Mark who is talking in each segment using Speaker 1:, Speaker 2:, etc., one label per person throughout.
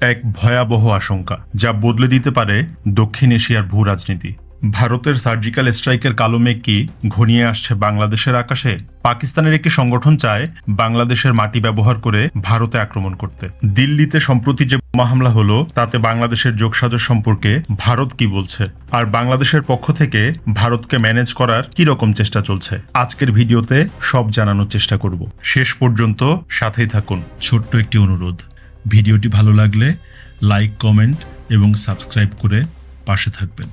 Speaker 1: এক ভয়াবহ আশঙ্কা যা বদলে দিতে পারে দক্ষিণ এশিয়ার ভূ রাজনীতি। ভারতের সার্জিক্যাল স্ট্রাইকের কালো মেঘ কি ঘনিয়ে আসছে বাংলাদেশের আকাশে? পাকিস্তানের একটি সংগঠন চায় বাংলাদেশের মাটি ব্যবহার করে ভারতে আক্রমণ করতে। দিল্লিতে সম্প্রতি যে বোমা হামলা হলো তাতে বাংলাদেশের যোগসাজশ সম্পর্কে ভারত কি বলছে, আর বাংলাদেশের পক্ষ থেকে ভারতকে ম্যানেজ করার কি রকম চেষ্টা চলছে, আজকের ভিডিওতে সব জানানোর চেষ্টা করব। শেষ পর্যন্ত সাথেই থাকুন। ছোট্ট একটি অনুরোধ, ভিডিওটি ভালো লাগলে লাইক, কমেন্ট এবং সাবস্ক্রাইব করে পাশে থাকবেন।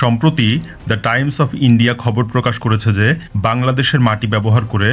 Speaker 1: সম্প্রতি দ্য টাইমস অফ ইন্ডিয়া খবর প্রকাশ করেছে যে বাংলাদেশের মাটি ব্যবহার করে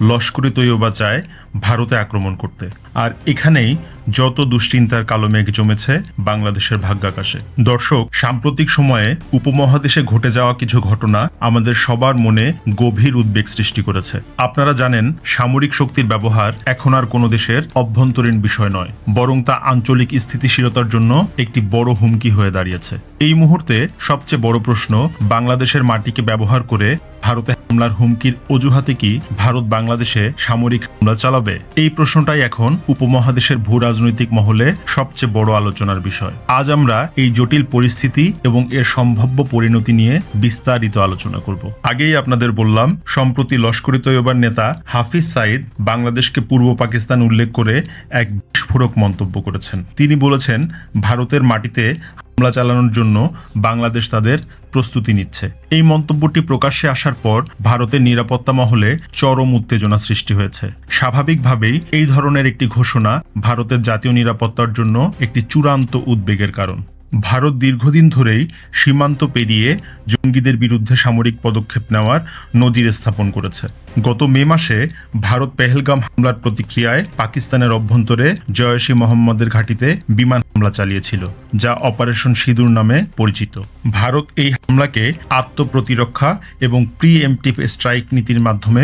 Speaker 1: লস্করে তৈয়বা চায় ভারতে আক্রমণ করতে। আর এখানেই যত দুশ্চিন্তার কালো মেঘ জমেছে বাংলাদেশের ভাগ্যাকাশে। দর্শক, সাম্প্রতিক সময়ে উপমহাদেশে ঘটে যাওয়া কিছু ঘটনা আমাদের সবার মনে গভীর উদ্বেগ সৃষ্টি করেছে। আপনারা জানেন, সামরিক শক্তির ব্যবহার এখন আর কোনো দেশের অভ্যন্তরীণ বিষয় নয়, বরং তা আঞ্চলিক স্থিতিশীলতার জন্য একটি বড় হুমকি হয়ে দাঁড়িয়েছে। এই মুহূর্তে সবচেয়ে বড় প্রশ্ন, বাংলাদেশের মাটিকে ব্যবহার করে ভারতে হামলার হুমকির অজুহাতে কি ভারত বাংলাদেশে সামরিক হামলা চালাবে? এই প্রশ্নটাই এখন উপমহাদেশের ভূ রাজনৈতিক মহলে সবচেয়ে বড় আলোচনার বিষয়। আজ আমরা এই জটিল পরিস্থিতি এবং এর সম্ভাব্য পরিণতি নিয়ে বিস্তারিত আলোচনা করব। আগেই আপনাদের বললাম, সম্প্রতি লস্করে তৈয়বার নেতা হাফিজ সাইদ বাংলাদেশকে পূর্ব পাকিস্তান উল্লেখ করে এক বিস্ফোরক মন্তব্য করেছেন। তিনি বলেছেন, ভারতের মাটিতে হামলা চালানোর জন্য বাংলাদেশ তাদের প্রস্তুতি নিচ্ছে। এই মন্তব্যটি প্রকাশ্যে আসার পর ভারতের নিরাপত্তা মহলে চরম উত্তেজনা সৃষ্টি হয়েছে। স্বাভাবিকভাবেই এই ধরনের একটি ঘোষণা ভারতের জাতীয় নিরাপত্তার জন্য একটি চূড়ান্ত উদ্বেগের কারণ। ভারত দীর্ঘদিন ধরেই সীমান্ত পেরিয়ে জঙ্গিদের বিরুদ্ধে সামরিক পদক্ষেপ নেওয়ার নজির স্থাপন করেছে। গত মে মাসে ভারত পেহেলগাম হামলার প্রতিক্রিয়ায় পাকিস্তানের অভ্যন্তরে জয়শী মোহাম্মদের ঘাঁটিতে বিমান হামলা চালিয়েছিল, যা অপারেশন সিঁদুর নামে পরিচিত। ভারত এই হামলাকে আত্মপ্রতিরক্ষা এবং প্রিএমপ্টিভ স্ট্রাইক নীতির মাধ্যমে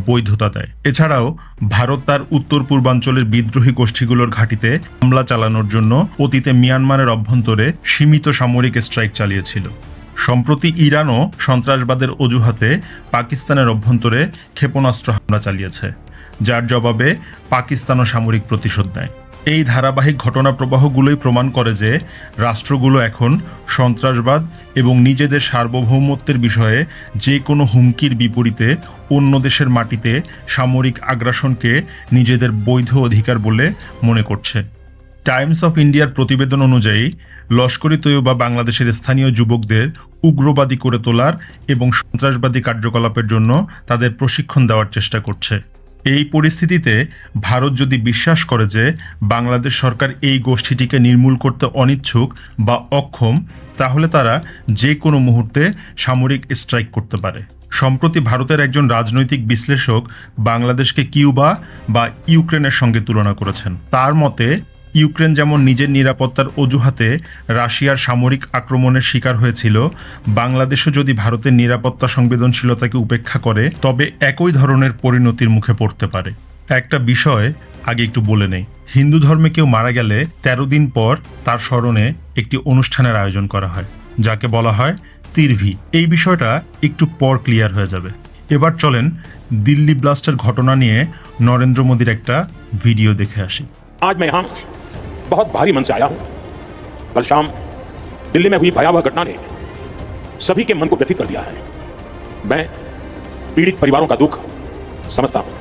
Speaker 1: বৈধতা দেয়। এছাড়াও ভারত তার উত্তর পূর্বাঞ্চলের বিদ্রোহী গোষ্ঠীগুলোর ঘাঁটিতে হামলা চালানোর জন্য অতীতে মিয়ানমারের অভ্যন্তরে সীমিত সামরিক স্ট্রাইক চালিয়েছিল। সম্প্রতি ইরানও সন্ত্রাসবাদের অজুহাতে পাকিস্তানের অভ্যন্তরে ক্ষেপণাস্ত্র হামলা চালিয়েছে, যার জবাবে পাকিস্তানও সামরিক প্রতিশোধ নেয়। এই ধারাবাহিক ঘটনা প্রবাহগুলোই প্রমাণ করে যে রাষ্ট্রগুলো এখন সন্ত্রাসবাদ এবং নিজেদের সার্বভৌমত্বের বিষয়ে যে কোনো হুমকির বিপরীতে অন্য দেশের মাটিতে সামরিক আগ্রাসনকে নিজেদের বৈধ অধিকার বলে মনে করছে। টাইমস অফ ইন্ডিয়ার প্রতিবেদন অনুযায়ী লস্করে তৈয়বা বাংলাদেশের স্থানীয় যুবকদের উগ্রবাদী করে তোলার এবং সন্ত্রাসবাদী কার্যকলাপের জন্য তাদের প্রশিক্ষণ দেওয়ার চেষ্টা করছে। এই পরিস্থিতিতে ভারত যদি বিশ্বাস করে যে বাংলাদেশ সরকার এই গোষ্ঠীটিকে নির্মূল করতে অনিচ্ছুক বা অক্ষম, তাহলে তারা যে কোনো মুহূর্তে সামরিক স্ট্রাইক করতে পারে। সম্প্রতি ভারতের একজন রাজনৈতিক বিশ্লেষক বাংলাদেশকে কিউবা বা ইউক্রেনের সঙ্গে তুলনা করেছেন। তার মতে, ইউক্রেন যেমন নিজের নিরাপত্তার অজুহাতে রাশিয়ার সামরিক আক্রমণের শিকার হয়েছিল, বাংলাদেশও যদি ভারতের নিরাপত্তা সংবেদনশীলতাকে উপেক্ষা করে তবে একই ধরনের পরিণতির মুখে পড়তে পারে। একটা বিষয় আগে একটু বলে নেই, হিন্দু ধর্মে কেউ মারা গেলে 13 দিন পর তার স্মরণে একটি অনুষ্ঠানের আয়োজন করা হয়, যাকে বলা হয় তিরভি। এই বিষয়টা একটু পর ক্লিয়ার হয়ে যাবে। এবার চলেন দিল্লি ব্লাস্টের ঘটনা নিয়ে নরেন্দ্র মোদীর একটা ভিডিও দেখে আসি।
Speaker 2: आज मैं यहाँ बहुत भारी मन से आया हूँ। कल शाम दिल्ली में हुई भयावह घटना ने सभी के मन को व्यथित कर दिया है। मैं पीड़ित परिवारों का दुख समझता हूँ।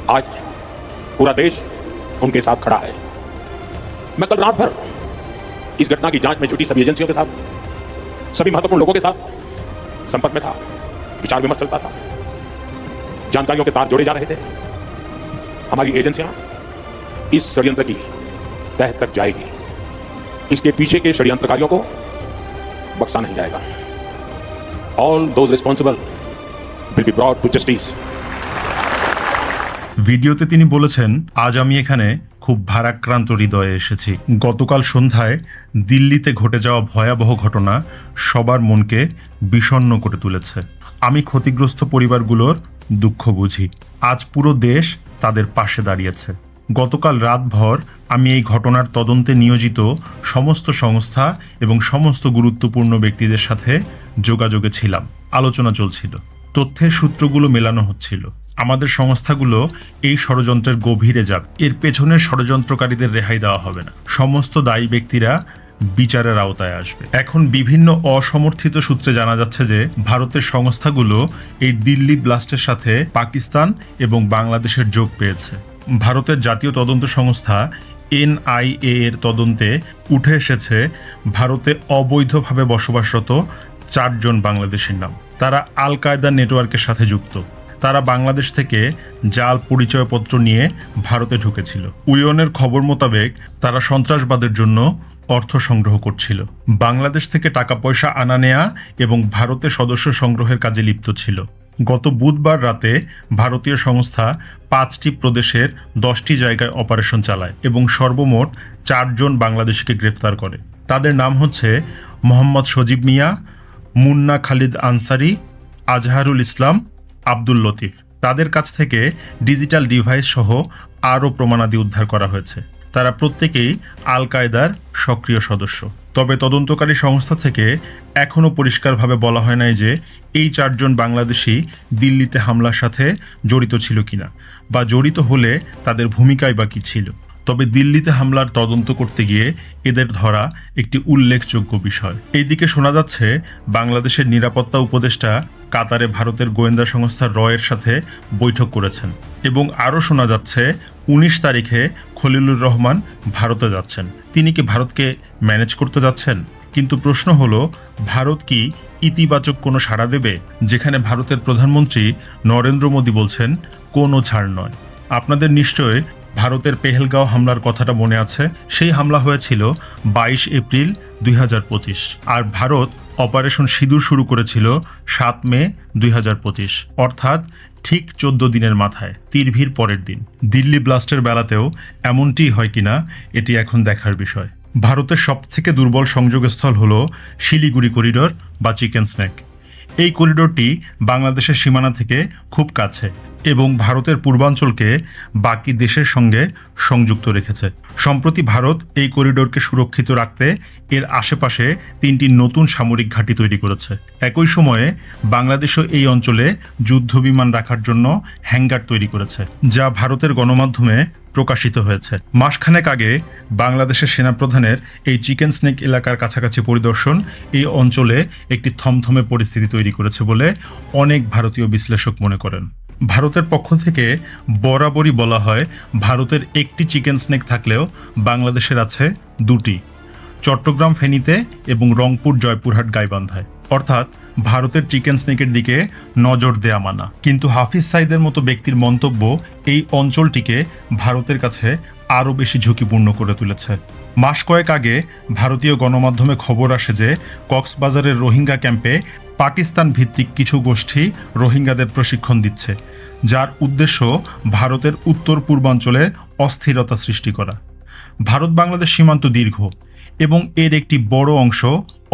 Speaker 2: आज पूरा देश उनके साथ खड़ा है। मैं कल रात भर इस घटना की जांच में जुटी सभी एजेंसियों के साथ, सभी महत्वपूर्ण लोगों के साथ संपर्क में था। विचार विमर्श चलता था, जानकारियों के तार जोड़े जा रहे थे। हमारी एजेंसियां इस षड्यंत्र की तह तक जाएगी। इसके पीछे के षड्यंत्रकारियों को बख्शा नहीं जाएगा। All those responsible will be brought to justice.
Speaker 1: ভিডিওতে তিনি বলেছেন, আজ আমি এখানে খুব ভারাক্রান্ত হৃদয়ে এসেছি। গতকাল সন্ধ্যায় দিল্লিতে ঘটে যাওয়া ভয়াবহ ঘটনা সবার মনকে বিষণ্ণ করে তুলেছে। আমি ক্ষতিগ্রস্ত পরিবারগুলোর দুঃখ বুঝি। আজ পুরো দেশ তাদের পাশে দাঁড়িয়েছে। গতকাল রাতভর আমি এই ঘটনার তদন্তে নিয়োজিত সমস্ত সংস্থা এবং সমস্ত গুরুত্বপূর্ণ ব্যক্তিদের সাথে যোগাযোগে ছিলাম। আলোচনা চলছিল, তথ্যের সূত্রগুলো মেলানো হচ্ছিল। আমাদের সংস্থাগুলো এই ষড়যন্ত্রের গভীরে যাবে। এর পেছনের ষড়যন্ত্রকারীদের রেহাই দেওয়া হবে না। সমস্ত দায়ী ব্যক্তিরা বিচারের আওতায় আসবে। এখন বিভিন্ন অসমর্থিত সূত্রে জানা যাচ্ছে যে ভারতের সংস্থাগুলো এই দিল্লি ব্লাস্টের সাথে পাকিস্তান এবং বাংলাদেশের যোগ পেয়েছে। ভারতের জাতীয় তদন্ত সংস্থা NIA এর তদন্তে উঠে এসেছে ভারতে অবৈধভাবে বসবাসরত 4 জন বাংলাদেশির নাম। তারা আল কায়দা নেটওয়ার্কের সাথে যুক্ত। তারা বাংলাদেশ থেকে জাল পরিচয়পত্র নিয়ে ভারতে ঢুকেছিল। উইয়নের খবর মোতাবেক তারা সন্ত্রাসবাদের জন্য অর্থ সংগ্রহ করছিল, বাংলাদেশ থেকে টাকা পয়সা আনা নেয়া এবং ভারতে সদস্য সংগ্রহের কাজে লিপ্ত ছিল। গত বুধবার রাতে ভারতীয় সংস্থা 5টি প্রদেশের 10টি জায়গায় অপারেশন চালায় এবং সর্বমোট 4 জন বাংলাদেশিকে গ্রেফতার করে। তাদের নাম হচ্ছে মোহাম্মদ সজীব মিয়া, মুন্না খালিদ আনসারি, আজহারুল ইসলাম, আব্দুল লতিফ। তাদের কাছ থেকে ডিজিটাল ডিভাইস সহ আরও প্রমাণাদি উদ্ধার করা হয়েছে। তারা প্রত্যেকেই আল কায়দার সক্রিয় সদস্য। তবে তদন্তকারী সংস্থা থেকে এখনও পরিষ্কারভাবে বলা হয় নাই যে এই 4 জন বাংলাদেশি দিল্লিতে হামলার সাথে জড়িত ছিল কিনা, বা জড়িত হলে তাদের ভূমিকাই বা কী ছিল। তবে দিল্লিতে হামলার তদন্ত করতে গিয়ে এদের ধরা একটি উল্লেখযোগ্য বিষয়। এইদিকে শোনা যাচ্ছে বাংলাদেশের নিরাপত্তা উপদেষ্টা কাতারে ভারতের গোয়েন্দা সংস্থা রয়ের সাথে বৈঠক করেছেন এবং আরও শোনা যাচ্ছে 19 তারিখে খলিলুর রহমান ভারতে যাচ্ছেন। তিনি কি ভারতকে ম্যানেজ করতে যাচ্ছেন? কিন্তু প্রশ্ন হলো, ভারত কি ইতিবাচক কোনো সাড়া দেবে? যেখানে ভারতের প্রধানমন্ত্রী নরেন্দ্র মোদী বলছেন কোনো ছাড় নয়। আপনাদের নিশ্চয় ভারতের পেহেলগাঁও হামলার কথাটা মনে আছে। সেই হামলা হয়েছিল 22 এপ্রিল 2025, আর ভারত অপারেশন সিঁদুর শুরু করেছিল 7 মে 2025, অর্থাৎ ঠিক 14 দিনের মাথায়, তিরভির পরের দিন। দিল্লি ব্লাস্টের বেলাতেও এমনটি হয় কিনা এটি এখন দেখার বিষয়। ভারতের সবথেকে দুর্বল সংযোগস্থল হল শিলিগুড়ি করিডোর বা চিকেন স্নেক। এই করিডোরটি বাংলাদেশের সীমানা থেকে খুব কাছে এবং ভারতের পূর্বাঞ্চলকে বাকি দেশের সঙ্গে সংযুক্ত রেখেছে। সম্প্রতি ভারত এই করিডোরকে সুরক্ষিত রাখতে এর আশেপাশে 3টি নতুন সামরিক ঘাঁটি তৈরি করেছে। একই সময়ে বাংলাদেশও এই অঞ্চলে যুদ্ধবিমান রাখার জন্য হ্যাঙ্গার তৈরি করেছে, যা ভারতের গণমাধ্যমে প্রকাশিত হয়েছে। মাসখানেক আগে বাংলাদেশের সেনাপ্রধানের এই চিকেন স্নেক এলাকার কাছাকাছি পরিদর্শন এই অঞ্চলে একটি থমথমে পরিস্থিতি তৈরি করেছে বলে অনেক ভারতীয় বিশ্লেষক মনে করেন। ভারতের পক্ষ থেকে বরাবরই বলা হয় ভারতের একটি চিকেন স্নেক থাকলেও বাংলাদেশের আছে 2টি, চট্টগ্রাম ফেনীতে এবং রংপুর জয়পুরহাট গাইবান্ধায়। অর্থাৎ ভারতের চিকেন স্নেকের দিকে নজর দেয়া মানা। কিন্তু হাফিজ সাইদের মতো ব্যক্তির মন্তব্য এই অঞ্চলটিকে ভারতের কাছে আরও বেশি ঝুঁকিপূর্ণ করে তুলেছে। মাস কয়েক আগে ভারতীয় গণমাধ্যমে খবর আসে যে কক্সবাজারের রোহিঙ্গা ক্যাম্পে পাকিস্তান ভিত্তিক কিছু গোষ্ঠী রোহিঙ্গাদের প্রশিক্ষণ দিচ্ছে, যার উদ্দেশ্য ভারতের উত্তর পূর্বাঞ্চলে অস্থিরতা সৃষ্টি করা। ভারত বাংলাদেশ সীমান্ত দীর্ঘ এবং এর একটি বড় অংশ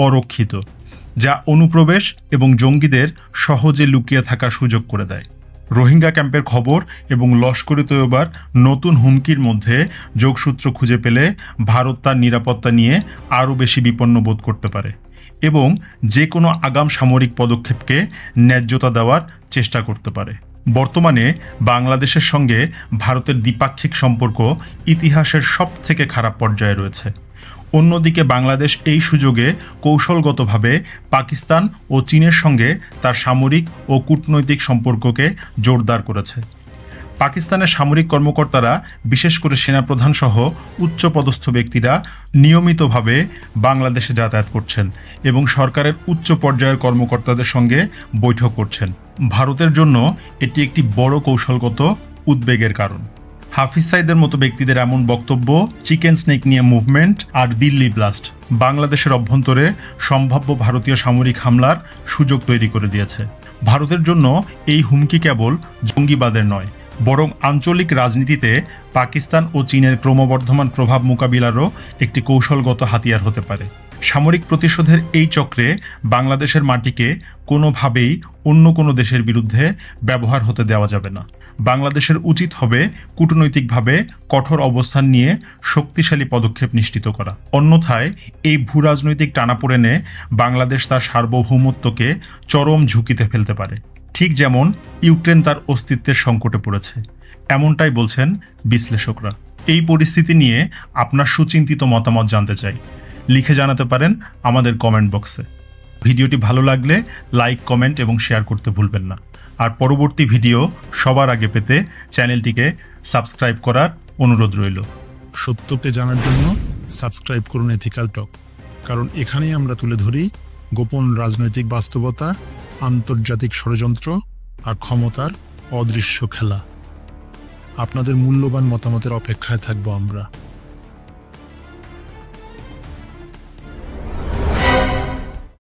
Speaker 1: অরক্ষিত, যা অনুপ্রবেশ এবং জঙ্গিদের সহজে লুকিয়ে থাকার সুযোগ করে দেয়। রোহিঙ্গা ক্যাম্পের খবর এবং লস্করে তৈয়বার নতুন হুমকির মধ্যে যোগসূত্র খুঁজে পেলে ভারত তার নিরাপত্তা নিয়ে আরও বেশি বিপন্ন বোধ করতে পারে এবং যে কোনো আগাম সামরিক পদক্ষেপকে ন্যায্যতা দেওয়ার চেষ্টা করতে পারে। বর্তমানে বাংলাদেশের সঙ্গে ভারতের দ্বিপাক্ষিক সম্পর্ক ইতিহাসের সবথেকে খারাপ পর্যায়ে রয়েছে। অন্যদিকে বাংলাদেশ এই সুযোগে কৌশলগতভাবে পাকিস্তান ও চীনের সঙ্গে তার সামরিক ও কূটনৈতিক সম্পর্ককে জোরদার করেছে। পাকিস্তানের সামরিক কর্মকর্তারা, বিশেষ করে সেনাপ্রধান সহ উচ্চপদস্থ ব্যক্তিরা নিয়মিতভাবে বাংলাদেশে যাতায়াত করছেন এবং সরকারের উচ্চ পর্যায়ের কর্মকর্তাদের সঙ্গে বৈঠক করছেন। ভারতের জন্য এটি একটি বড় কৌশলগত উদ্বেগের কারণ। হাফিজ সাইদের মতো ব্যক্তিদের এমন বক্তব্য চিকেন স্নেক নিয়ে মুভমেন্ট আর দিল্লি ব্লাস্ট বাংলাদেশের অভ্যন্তরে সম্ভাব্য ভারতীয় সামরিক হামলার সুযোগ তৈরি করে দিয়েছে। ভারতের জন্য এই হুমকি কেবল জঙ্গিবাদের নয়, বরং আঞ্চলিক রাজনীতিতে পাকিস্তান ও চীনের ক্রমবর্ধমান প্রভাব মোকাবিলারও একটি কৌশলগত হাতিয়ার হতে পারে। সামরিক প্রতিশোধের এই চক্রে বাংলাদেশের মাটিকে কোনোভাবেই অন্য কোনো দেশের বিরুদ্ধে ব্যবহার হতে দেওয়া যাবে না। বাংলাদেশের উচিত হবে কূটনৈতিকভাবে কঠোর অবস্থান নিয়ে শক্তিশালী পদক্ষেপ নিশ্চিত করা। অন্যথায় এই ভূরাজনৈতিক টানাপোড়েনে বাংলাদেশ তার সার্বভৌমত্বকে চরম ঝুঁকিতে ফেলতে পারে। ঠিক যেমন ইউক্রেন তার অস্তিত্বের সংকটে পড়েছে, এমনটাই বলছেন বিশ্লেষকরা। এই পরিস্থিতি নিয়ে আপনার সুচিন্তিত মতামত জানতে চাই, লিখে জানাতে পারেন আমাদের কমেন্ট বক্সে। ভিডিওটি ভালো লাগলে লাইক, কমেন্ট এবং শেয়ার করতে ভুলবেন না। আর পরবর্তী ভিডিও সবার আগে পেতে চ্যানেলটিকে সাবস্ক্রাইব করার অনুরোধ রইল।
Speaker 3: সত্যকে জানার জন্য সাবস্ক্রাইব করুন এথিক্যাল টক, কারণ এখানেই আমরা তুলে ধরি গোপন রাজনৈতিক বাস্তবতা, আন্তর্জাতিক ষড়যন্ত্র আর ক্ষমতার অদৃশ্য খেলা। আপনাদের মূল্যবান মতামতের অপেক্ষায় থাকবো আমরা।